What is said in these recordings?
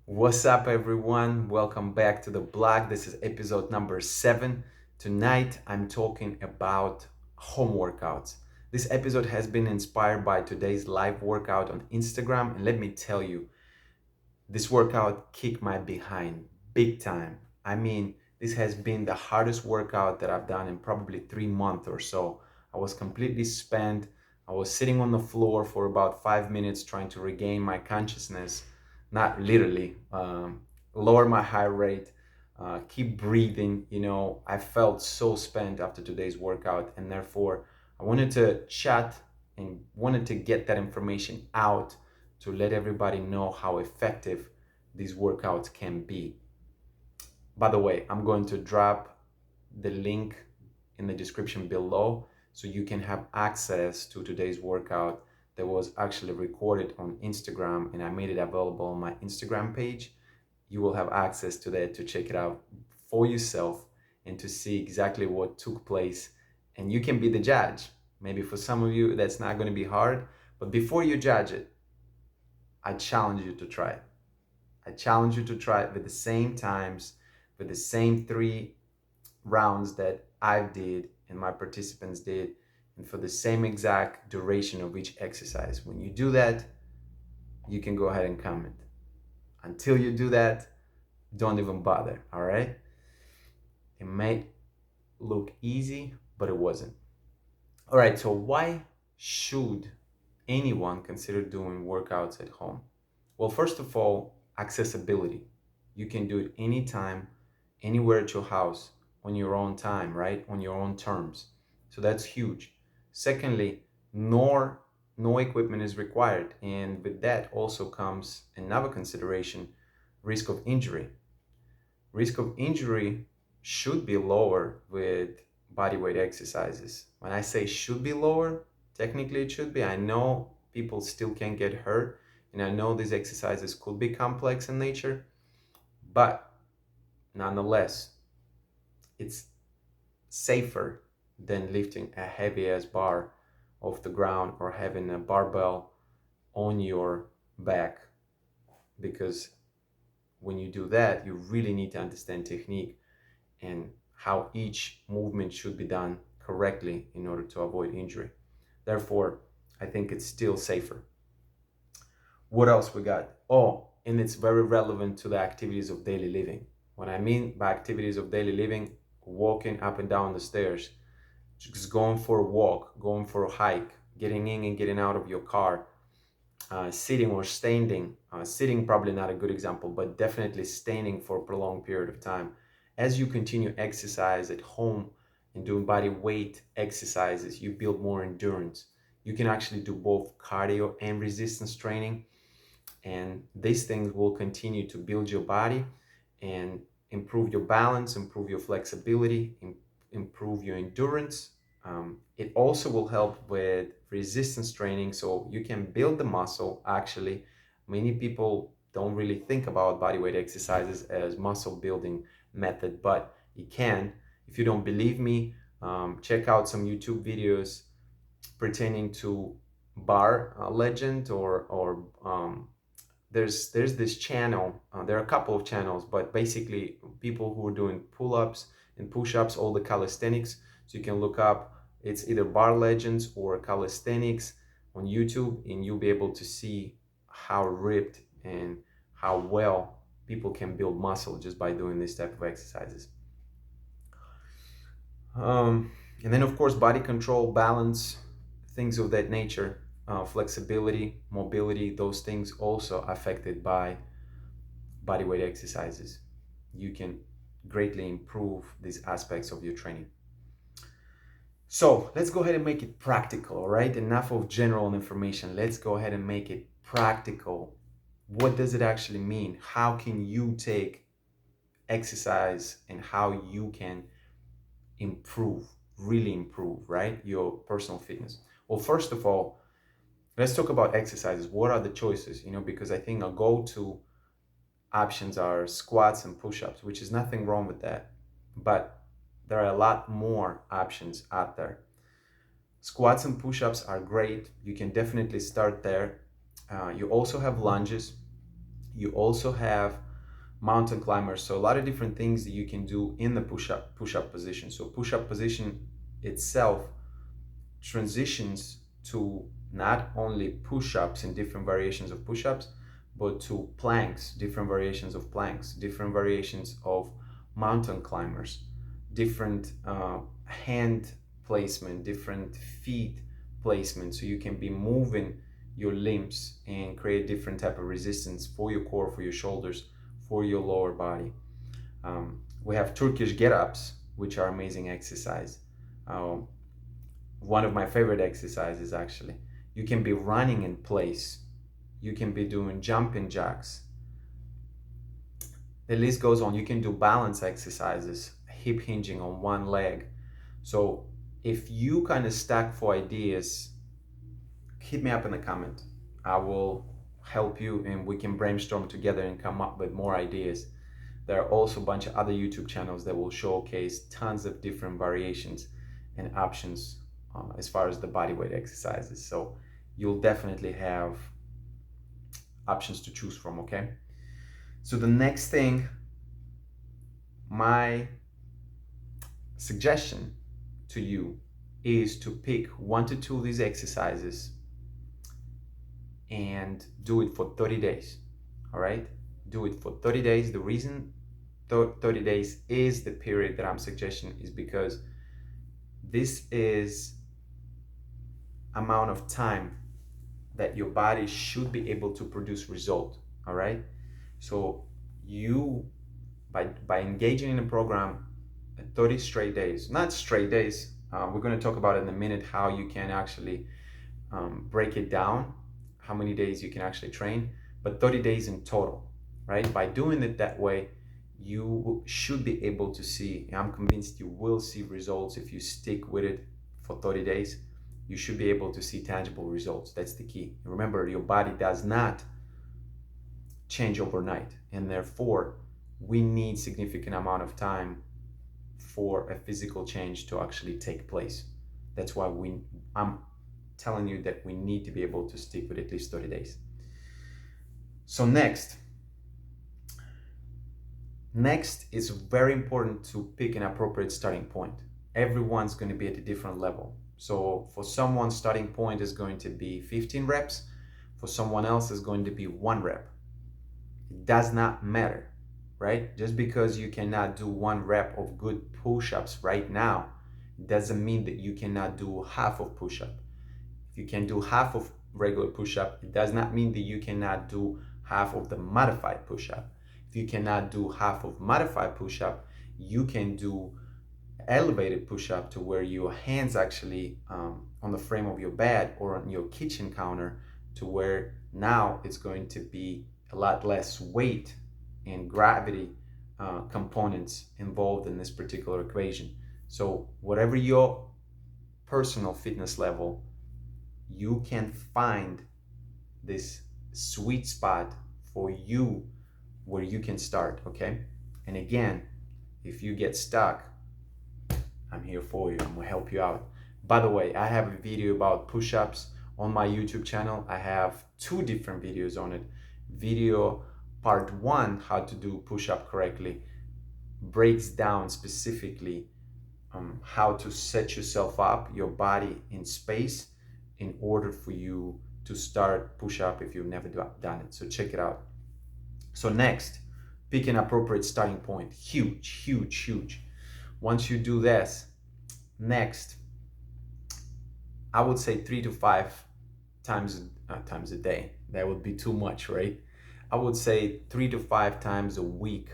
What's up, everyone? Welcome back to the blog. This is episode number 7. Tonight, I'm talking about home workouts. This episode has been inspired by today's live workout on Instagram, and let me tell you, this workout kicked my behind big time. I mean, this has been the hardest workout that I've done in probably 3 months or so. I was completely spent. I was sitting on the floor for about 5 minutes trying to regain my consciousness, not literally, lower my heart rate, keep breathing. I felt so spent after today's workout, and therefore I wanted to chat and wanted to get that information out to let everybody know how effective these workouts can be. By the way, I'm going to drop the link in the description below so you can have access to today's workout that was actually recorded on Instagram, and I made it available on my Instagram page. You will have access to that to check it out for yourself and to see exactly what took place, and you can be the judge. Maybe for some of you that's not going to be hard, but before you judge it, I challenge you to try it. I challenge you to try it with the same times, with the same 3 rounds that I did and my participants did, and for the same exact duration of each exercise. When you do that, you can go ahead and comment. Until you do that, don't even bother, all right? It may look easy, but it wasn't. All right, so why should anyone consider doing workouts at home? Well, first of all, accessibility. You can do it anytime, anywhere at your house, on your own time, right? On your own terms. So that's huge. Secondly, no equipment is required. And with that also comes another consideration, risk of injury. Risk of injury should be lower with bodyweight exercises. When I say should be lower, technically it should be. I know people still can get hurt, and I know these exercises could be complex in nature, but nonetheless, it's safer than lifting a heavy ass bar off the ground or having a barbell on your back, because when you do that, you really need to understand technique and how each movement should be done correctly in order to avoid injury. Therefore, I think it's still safer. What else we got? Oh, and it's very relevant to the activities of daily living. What I mean by activities of daily living, walking up and down the stairs, just going for a walk, going for a hike, getting in and getting out of your car, sitting or standing. Sitting probably not a good example, but definitely standing for a prolonged period of time. As you continue exercise at home and doing body weight exercises, you build more endurance. You can actually do both cardio and resistance training, and these things will continue to build your body and improve your balance, improve your flexibility, improve your endurance. It also will help with resistance training, so you can build the muscle. Actually, many people don't really think about bodyweight exercises as muscle building method, but you can. If you don't believe me, check out some YouTube videos pertaining to bar legend, or there's this channel. There are a couple of channels, but basically people who are doing pull-ups and push-ups, all the calisthenics. So you can look up, it's either bar legends or calisthenics on YouTube, and you'll be able to see how ripped and how well people can build muscle just by doing this type of exercises. And then of course, body control, balance, things of that nature, flexibility, mobility, those things also affected by bodyweight exercises. You can greatly improve these aspects of your training. So let's go ahead and make it practical, all right? Enough of general information. Let's go ahead and make it practical. What does it actually mean? How can you take exercise and how you can improve, really improve, right? Your personal fitness. Well, first of all, let's talk about exercises. What are the choices? Because I think a go-to options are squats and push-ups, which is nothing wrong with that. But there are a lot more options out there. Squats and push-ups are great. You can definitely start there. You also have lunges. You also have mountain climbers. So a lot of different things that you can do in the push-up position. So push-up position itself transitions to not only push-ups and different variations of push-ups, but to planks, different variations of planks, different variations of mountain climbers, different hand placement, different feet placement. So you can be moving your limbs and create different type of resistance for your core, for your shoulders, for your lower body. We have Turkish get-ups, which are amazing exercise. Um, One of my favorite exercises, actually. You can be running in place. You can be doing jumping jacks. The list goes on. You can do balance exercises, hip hinging on one leg. So if you kind of stack for ideas, hit me up in the comment. I will help you and we can brainstorm together and come up with more ideas. There are also a bunch of other YouTube channels that will showcase tons of different variations and options as far as the bodyweight exercises. So you'll definitely have options to choose from, okay? So the next thing, my suggestion to you is to pick 1 to 2 of these exercises and do it for 30 days, all right? Do it for 30 days. The reason 30 days is the period that I'm suggesting is because this is amount of time that your body should be able to produce result, all right? So you, by engaging in a program 30 straight days, not straight days, we're going to talk about in a minute how you can actually break it down, how many days you can actually train, but 30 days in total, right? By doing it that way, you should be able to see, I'm convinced you will see results if you stick with it for 30 days. You should be able to see tangible results. That's the key. Remember, your body does not change overnight, and therefore we need significant amount of time for a physical change to actually take place. That's why I'm telling you that we need to be able to stick with at least 30 days. So next is very important to pick an appropriate starting point. Everyone's going to be at a different level. So for someone, starting point is going to be 15 reps. For someone else, is going to be 1 rep. It does not matter, right? Just because you cannot do 1 rep of good push-ups right now, doesn't mean that you cannot do half of push-up. If you can do half of regular push-up, it does not mean that you cannot do half of the modified push-up. If you cannot do half of modified push-up, you can do elevated push-up to where your hands actually on the frame of your bed or on your kitchen counter, to where now it's going to be a lot less weight and gravity components involved in this particular equation. So whatever your personal fitness level, you can find this sweet spot for you where you can start, okay? And again, if you get stuck, I'm here for you. I'm gonna help you out. By the way, I have a video about push-ups on my YouTube channel. I have 2 different videos on it. Video part 1, how to do push-up correctly, breaks down specifically how to set yourself up, your body in space, in order for you to start push-up if you've never done it. So check it out. So next, pick an appropriate starting point. Huge, huge, huge. Once you do this, next, I would say 3 to 5 times a day. That would be too much, right? I would say 3 to 5 times a week.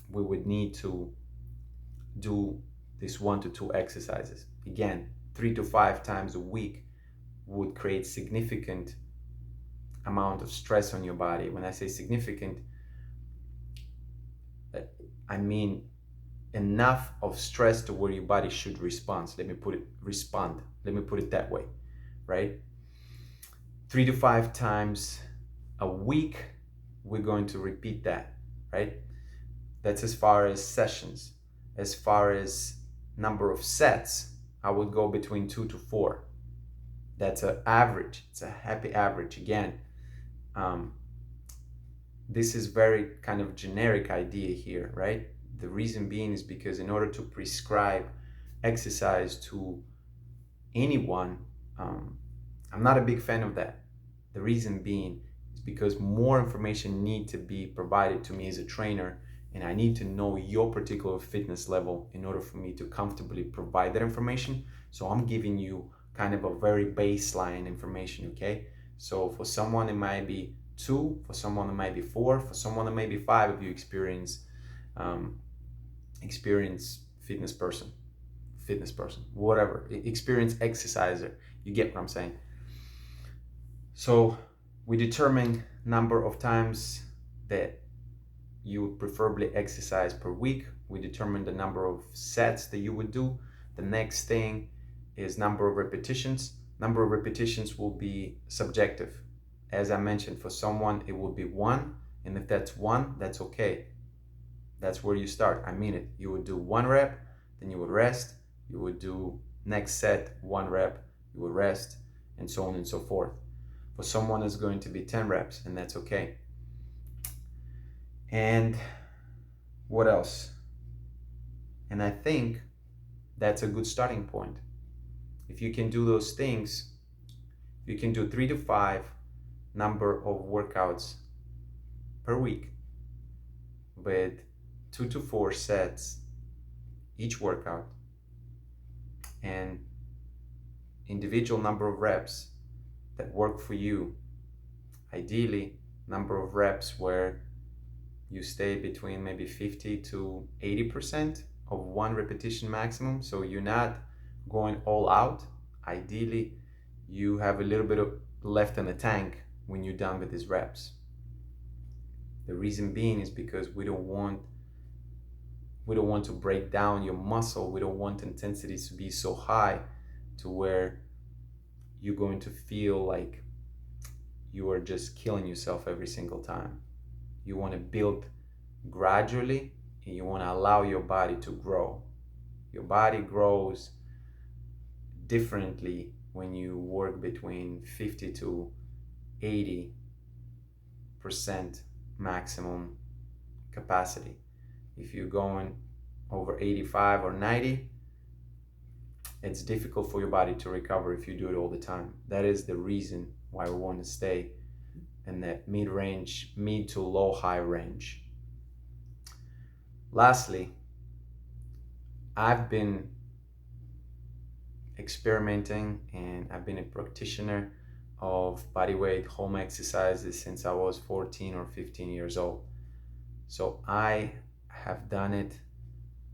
We would need to do this 1 to 2 exercises. Again, 3 to 5 times a week would create significant amount of stress on your body. When I say significant, I mean enough of stress to where your body should respond. Let me put it that way, right? 3 to 5 times a week, we're going to repeat that, right? That's as far as sessions. As far as number of sets, I would go between 2 to 4. That's an average. It's a happy average. Again, This is very kind of generic idea here, right? The reason being is because in order to prescribe exercise to anyone, um, I'm not a big fan of that. The reason being is because more information need to be provided to me as a trainer, and I need to know your particular fitness level in order for me to comfortably provide that information. So I'm giving you kind of a very baseline information, okay? So for someone it might be two, for someone it might be four, for someone it might be five if you um, experience fitness person, whatever, experienced exerciser. You get what I'm saying? So we determine number of times that you would preferably exercise per week. We determine the number of sets that you would do. The next thing is number of repetitions. Number of repetitions will be subjective. As I mentioned, for someone it will be one, and if that's one, that's okay. That's where you start. I mean it. You would do one rep, then you would rest. You would do next set, one rep, you would rest, and so on and so forth. For someone it's going to be 10 reps, and that's okay. And what else? And I think that's a good starting point. If you can do those things, you can do 3 to 5 number of workouts per week with 2 to 4 sets each workout, and individual number of reps that work for you. Ideally, number of reps where you stay between maybe 50 to 80% of one repetition maximum. So you're not going all out. Ideally, you have a little bit of left in the tank when you're done with these reps. The reason being is because we don't want to break down your muscle. We don't want intensity to be so high to where you're going to feel like you are just killing yourself every single time. You want to build gradually, and you want to allow your body to grow. Your body grows differently when you work between 50 to 80% maximum capacity. If you're going over 85 or 90, it's difficult for your body to recover if you do it all the time. That is the reason why we want to stay in that mid to low high range. Lastly, I've been experimenting and I've been a practitioner of bodyweight home exercises since I was 14 or 15 years old. So I have done it.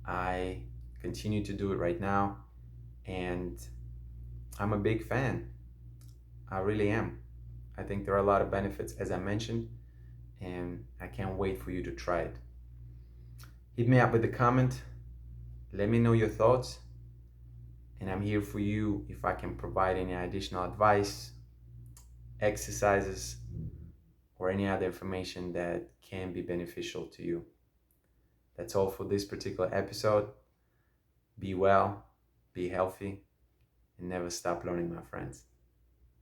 I continue to do it right now, and I'm a big fan. I really am. I think there are a lot of benefits, as I mentioned, and I can't wait for you to try it. Hit me up with a comment. Let me know your thoughts, and I'm here for you if I can provide any additional advice, exercises, or any other information that can be beneficial to you. That's all for this particular episode. Be well, be healthy, and never stop learning, my friends.